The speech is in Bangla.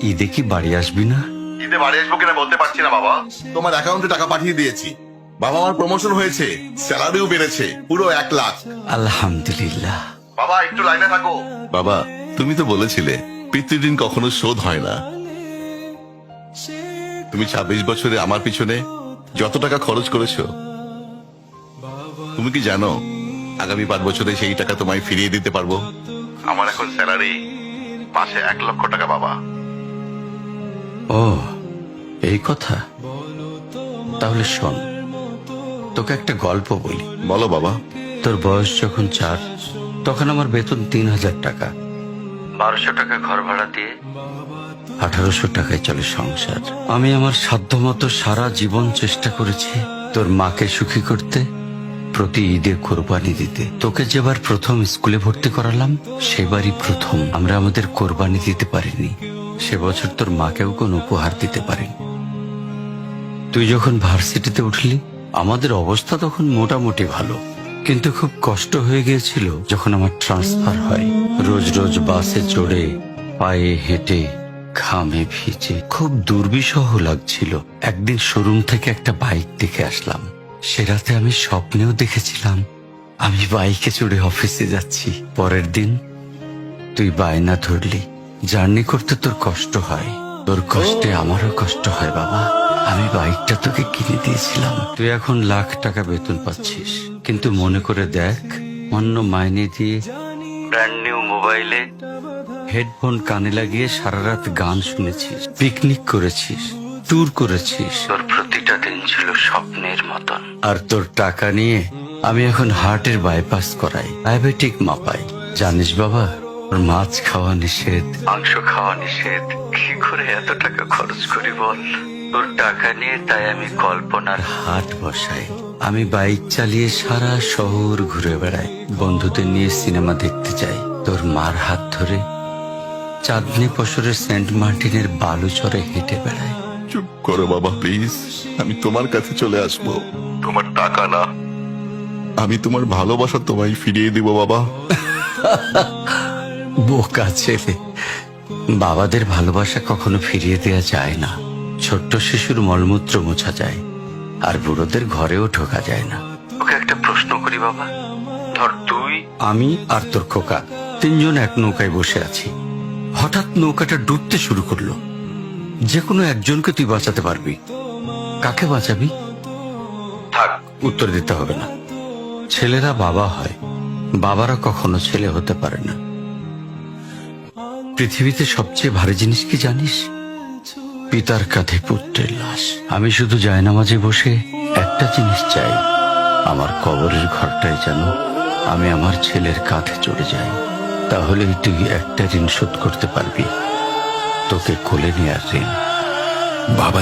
ঈদে কি বাড়ি আসবি না? ঈদে বাড়ি আসবো কিনা বলতে পারছি না বাবা। তোমার অ্যাকাউন্টে টাকা পাঠিয়ে দিয়েছি। বাবা, আমার প্রমোশন হয়েছে, স্যালারিও বেড়েছে, পুরো 1 লাখ। আলহামদুলিল্লাহ। বাবা, একটু লাইনে থাকো। বাবা, তুমি তো বলেছিলে পিতৃঋণ কখনো শোধ হয় না। তুমি 26 বছরে আমার পিছনে যত টাকা খরচ করেছো, তুমি কি জানো আগামী 5 বছরে সেই টাকা তোমায় ফিরিয়ে দিতে পারবো? আমার এখন স্যালারি মাসে 1 লক্ষ টাকা বাবা। ও, এই কথা। তাহলে শোন, তোকে একটা গল্প বলি। বলো বাবা। তোর বয়স যখন 4, তখন আমার বেতন 3,000 টাকা। 1200 টাকা ঘর ভাড়া দিয়ে 1800 টাকায় চলে সংসার। আমি আমার সাধ্যমতো সারা জীবন চেষ্টা করেছি তোর মাকে সুখী করতে, প্রতি ঈদে কোরবানি দিতে। তোকে যেবার প্রথম স্কুলে ভর্তি করালাম, সেবারই প্রথম আমরা আমাদের কোরবানি দিতে পারিনি। সে বছর তোর মাকেও কোনো উপহার দিতে পারিনি। তুই যখন ভার্সিটিতে উঠলি, আমাদের অবস্থা তখন মোটামুটি ভালো, কিন্তু খুব কষ্ট হয়ে গিয়েছিল যখন আমার ট্রান্সফার হয়। রোজ রোজ বাসে চড়ে, পায়ে হেঁটে, ঘামে ভিজে খুব দুর্বিষহ লাগছিল। একদিন শোরুম থেকে একটা বাইক দেখে আসলাম। সে রাতে আমি স্বপ্নেও দেখেছিলাম আমি বাইকে চড়ে অফিসে যাচ্ছি। পরের দিন তুই বায়না ধরলি, জার্নি করতে তোর কষ্ট হয়। তোর কষ্টে আমারও কষ্ট হয় বাবা। আমি বাইকটা তোকে কিনে দিয়েছিলাম। তুই এখন লাখ টাকা বেতন পাচ্ছিস, কিন্তু মনে করে দেখ, অন্য মাইনে দিয়ে ব্র্যান্ড নিউ মোবাইলে হেডফোন কানে লাগিয়ে সারা রাত গান শুনেছিস, পিকনিক করেছিস, ট্যুর করেছিস। তোর প্রতিটা দিন ছিল স্বপ্নের মতন। আর তোর টাকা নিয়ে আমি এখন হার্টের বাইপাস করাই, ডায়াবেটিক মাপাই। জানিস বাবা, তোর মাছ খাওয়া নিষেধ, মাংস খাওয়া নিষেধ। কি করে এত টাকা খরচ করি বল? তোর টাকা নিয়ে তাই আমি কল্পনার হাট বসাই। আমি বাইক চালিয়ে সারা শহর ঘুরে বেড়াই, বন্ধুদের নিয়ে সিনেমা দেখতে যাই। তোর মার হাত ধরে চাঁদনি পশরের সেন্ট মার্টিনের বালুচরে হেঁটে বেড়াই। চুপ করো বাবা প্লিজ, আমি তোমার কাছে চলে আসবো। তোমার টাকা না, আমি তোমার ভালোবাসা তোমায় ফিরিয়ে দিব বাবা। বোকা ছেলে, বাবাদের ভালোবাসা কখনো ফিরিয়ে দেয়া যায় না। ছোট্ট শিশুর মলমূত্র মোছা যায়, আর বুড়োদের ঘরেও ঢোকা যায় না। ওকে একটা প্রশ্ন করি বাবা। ধর তুই, আমি আর তোর খোকা তিনজন এক নৌকায় বসে আছি। হঠাৎ নৌকাটা ডুবতে শুরু করলো। যে কোনো একজনকে তুই বাঁচাতে পারবি, কাকে বাঁচাবি? থাক, উত্তর দিতে হবে না। ছেলেরা বাবা হয়, বাবারা কখনো ছেলে হতে পারে না। পৃথিবীতে সবচেয়ে ভারী জিনিস কি জানিস? পিতার কাঁধে পুত্রের লাশ। আমি শুধু জায়নামাজে বসে একটা জিনিস চাই, আমার কবরের ঘরটায় যেন আমি আমার ছেলের কাঁধে চড়ে যাই। তাহলেই তুই একটা ঋণ শোধ করতে পারবি, তোকে কোলে নেয়ার ঋণ। বাবা